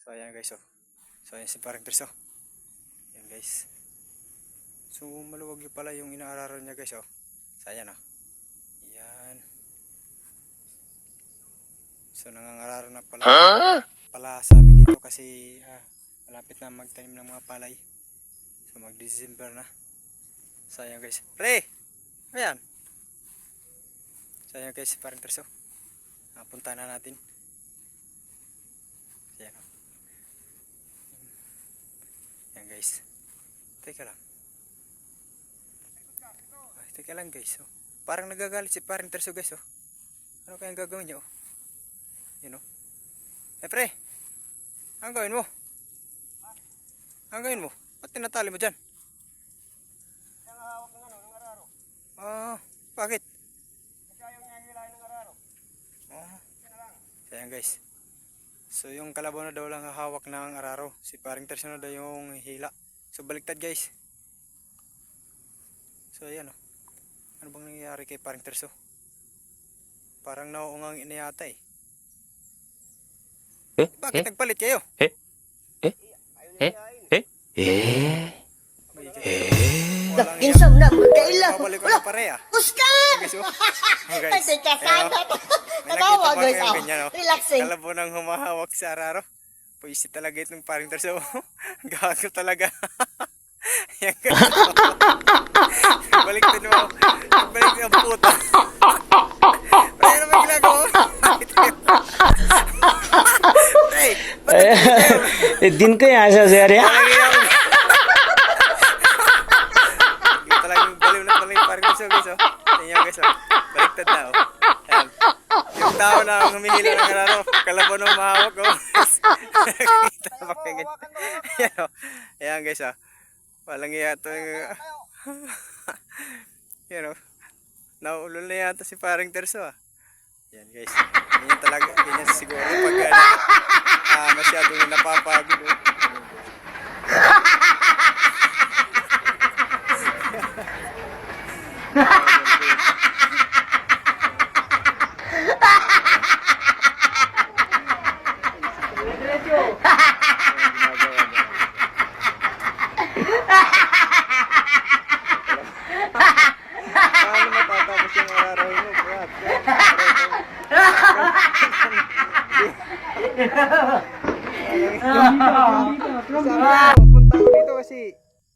So ayan guys, oh. So ayan si parang Tris, oh. Ayan guys. So maluwag yung pala yung inaararan niya guys, oh. So ayan, oh. Ayan. So nangangararan na pala sa amin dito kasi malapit na magtanim ng mga palay. So mag-December na. So ayan guys. Pre! Ayan. So ayan guys, si parang Tris, oh. Punta na natin. Ayan, oh. Ayan guys. Teka lang. Ay, teka lang guys, oh. Parang nagagalit si parang Tris, oh, guys, oh. Ano kayang gagawin niya, oh? Yun, oh. Pre! Ang gawin mo? Ang gawin mo? Ba't tinatali mo dyan? Hawak ng ng araro. Bakit? Kasi ayaw niya hilahin ng araro. So ayan guys. So yung kalabaw na daw lang hawak ng araro. Si paring Terso na daw yung hila. So baliktad guys. So ayan, oh. Ano bang nangyayari kay paring Terso? Parang nauungang ina yata eh. Bakit nagpalit kayo? Ayaw niya hilahin. Insam na magkailang. Babalik ko na pare ah. Puskan! Guys, oh. Guys. Ay, kasada. May Katawa nakita ba guys. kayong ganyan, oh? Relaxing. Kalabaw nang humahawak sa araro. Puisi talaga itong paring Terso. Gago talaga. Yan guys. Baliktad mo. Baliktad ang puta. Kaya naman ginagawa. Hey, दिन ko yan sa serya. Ito lang yung baliw na pala yung paring Terso guys, oh. Tingnan guys, oh. Baliktad na, oh. Ayan. Yung tao na humihila ng araro. Kalabaw na humahawak, oh. Nakita ba kayo ganyan? Ayan, oh. Ayan guys, oh. Walang iya ito yung... Yan, oh. Nauulol na yata si paring Terso, ah. Yan guys. Ganyan talaga. Ganyan siguro pag masyadong napapagod, oh. Paano matatapos yung araw mo, Brad? Punta ko dito kasi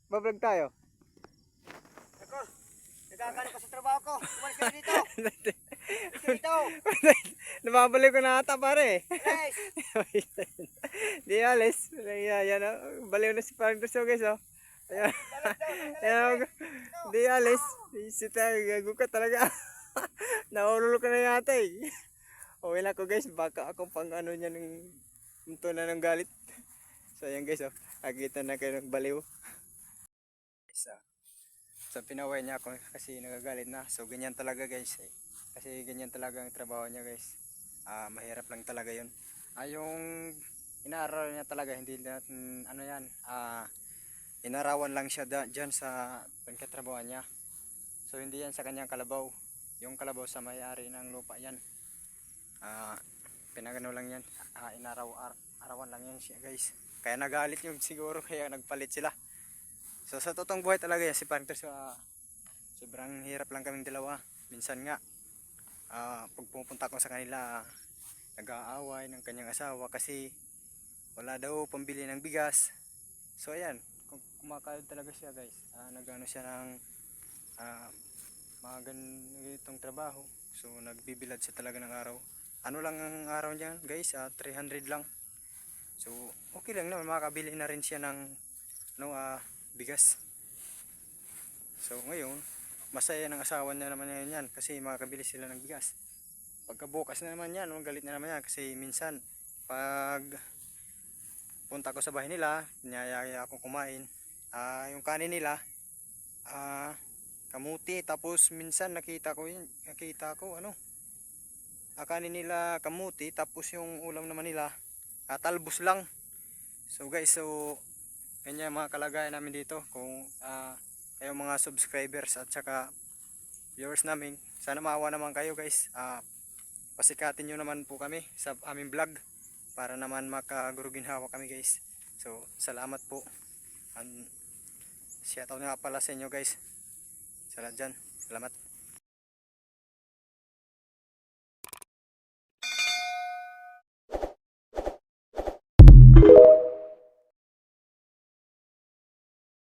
bablog tayo. Ako, nagkakano ka sa trabaho ko. Umalis ka dito. Dito. Nababalik ko na ata pare. Guys, Di alis. Yan, oh. Baliw na si parang Terso guys, oh. Ayan. Ayan. Di alis. Isita, gago ka talaga. Naulol ka na yata eh. Uwi na ko guys. Baka akong pang ano niya ng punto na ng galit. So ayan guys, oh. Nakita na kayo ng baliw. So pinaway niya ako kasi nagagalit na. So ganyan talaga guys eh. Kasi ganyan talaga ang trabaho niya guys. Mahirap lang talaga yun. Yung inaaral niya talaga hindi natin ano yan. Inarawan lang siya dyan sa pagkatrabaho niya. So hindi yan sa kanyang kalabaw. Yung kalabaw sa may-ari ng lupa yan. Pinagano lang yan. Arawan lang yan siya guys. Kaya nagalit yung siguro kaya nagpalit sila. So sa totoong buhay talaga yan si parang Terso, sobrang hirap lang kaming dalawa. Minsan nga pag pupunta ko sa kanila nag-aaway ng kanyang asawa kasi wala daw pambili ng bigas. So ayan, kumakayod talaga siya guys. Nagano siya ng mga ganitong trabaho. So nagbibilad siya talaga ng araw. Ano lang ang araw niya guys, 300 lang. So okay lang naman, makakabili na rin siya ng bigas. So ngayon masaya ng asawa niya naman yan kasi makakabili sila ng bigas. Pagkabukas na naman yan, galit na naman yan kasi minsan pag punta ko sa bahay nila, niyayaya akong kumain. Yung kanin nila kamuti, tapos minsan nakita ko kanin nila kamuti, tapos yung ulam naman nila talbos lang. So guys, so ganyan mga kalagayan namin dito. Kung kayong mga subscribers at saka viewers namin, sana maawa naman kayo guys. Pasikatin nyo naman po kami sa aming vlog. para naman makaguruginhawa kami guys. So salamat po. And shout out nga pala sa inyo guys. Salamat dyan. Salamat.